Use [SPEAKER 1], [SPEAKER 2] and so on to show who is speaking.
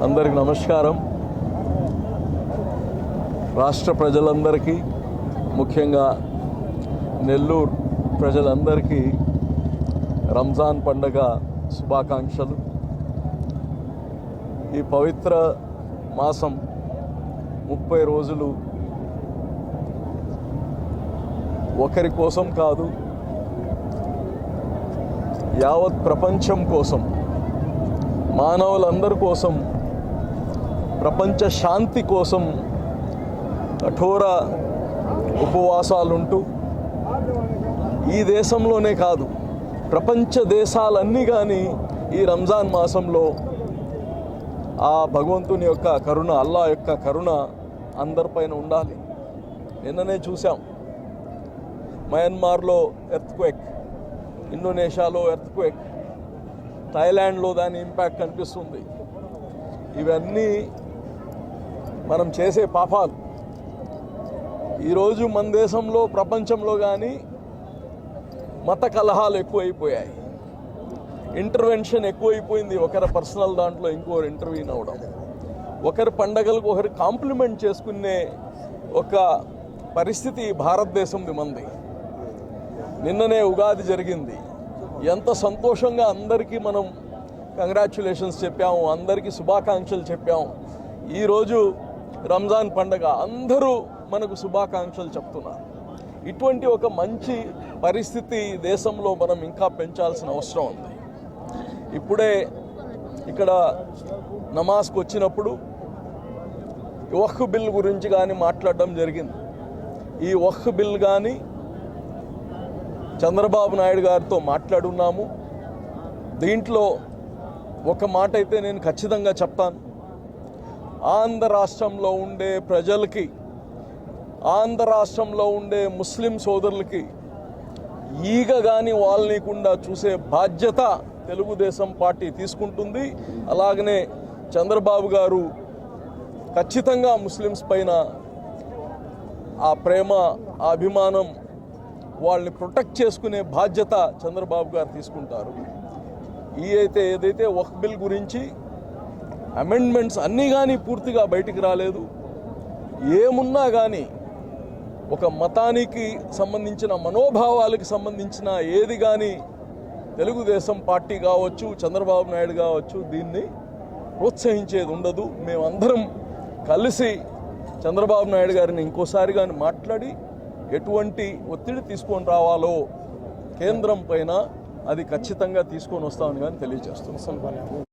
[SPEAKER 1] అందరికి నమస్కారం. రాష్ట్ర ప్రజలందరికీ, ముఖ్యంగా నెల్లూరు ప్రజలందరికీ రంజాన్ పండుగ శుభాకాంక్షలు. ఈ పవిత్ర మాసం 30 రోజులు ఒకరి కోసం కాదు, యావత్ ప్రపంచం కోసం, మానవులందరి కోసం, ప్రపంచ శాంతి కోసం కఠోర ఉపవాసాలుంటూ ఈ దేశంలోనే కాదు ప్రపంచ దేశాలన్నీ కానీ ఈ రంజాన్ మాసంలో ఆ భగవంతుని యొక్క కరుణ, అల్లా యొక్క కరుణ అందరిపైన ఉండాలి. నిన్ననే చూసాం, మయన్మార్లో ఎర్త్క్వేక్, ఇండోనేషియాలో ఎర్త్క్వేక్, థాయిలాండ్లో దాని ఇంపాక్ట్ కనిపిస్తుంది. ఇవన్నీ మనం చేసే పాపాలు. ఈరోజు మన దేశంలో, ప్రపంచంలో కానీ మత కలహాలు ఎక్కువైపోయాయి, ఇంటర్వెన్షన్ ఎక్కువైపోయింది. ఒకరి పర్సనల్ దాంట్లో ఇంకోరు ఇంటర్వ్యూన్ అవ్వడం, ఒకరి పండగలకు ఒకరు కాంప్లిమెంట్ చేసుకునే ఒక పరిస్థితి భారతదేశంది మంది. నిన్ననే ఉగాది జరిగింది. ఎంత సంతోషంగా అందరికీ మనం కంగ్రాచ్యులేషన్స్ చెప్పాము, అందరికీ శుభాకాంక్షలు చెప్పాము. ఈరోజు రంజాన్ పండగ, అందరూ మనకు శుభాకాంక్షలు చెప్తున్నారు. ఇటువంటి ఒక మంచి పరిస్థితి దేశంలో మనం ఇంకా పెంచాల్సిన అవసరం ఉంది. ఇప్పుడే ఇక్కడ నమాజ్కి వచ్చినప్పుడు వక్ఫ్ బిల్ గురించి కానీ మాట్లాడడం జరిగింది. ఈ వక్ఫ్ బిల్ కానీ చంద్రబాబు నాయుడు గారితో మాట్లాడున్నాము. దీంట్లో ఒక మాట అయితే నేను ఖచ్చితంగా చెప్తాను. ఆంధ్ర రాష్ట్రంలో ఉండే ప్రజలకి, ఆంధ్ర రాష్ట్రంలో ఉండే ముస్లిం సోదరులకి ఈగ కానీ వాళ్ళనికుండా చూసే బాధ్యత తెలుగుదేశం పార్టీ తీసుకుంటుంది. అలాగనే చంద్రబాబు గారు ఖచ్చితంగా ముస్లిమ్స్ పైన ఆ ప్రేమ, ఆ అభిమానం, వాళ్ళని ప్రొటెక్ట్ చేసుకునే బాధ్యత చంద్రబాబు గారు తీసుకుంటారు. ఏదైతే వక్ఫ్ బిల్ గురించి అమెండ్మెంట్స్ అన్నీ కానీ పూర్తిగా బయటికి రాలేదు. ఏమున్నా కానీ ఒక మతానికి సంబంధించిన, మనోభావాలకు సంబంధించిన ఏది కానీ తెలుగుదేశం పార్టీ కావచ్చు, చంద్రబాబు నాయుడు కావచ్చు, దీన్ని ప్రోత్సహించేది ఉండదు. మేమందరం కలిసి చంద్రబాబు నాయుడు గారిని ఇంకోసారి కానీ మాట్లాడి ఎటువంటి ఒత్తిడి తీసుకొని రావాలో కేంద్రం పైన అది ఖచ్చితంగా తీసుకొని వస్తామని కానీ తెలియజేస్తున్నాం.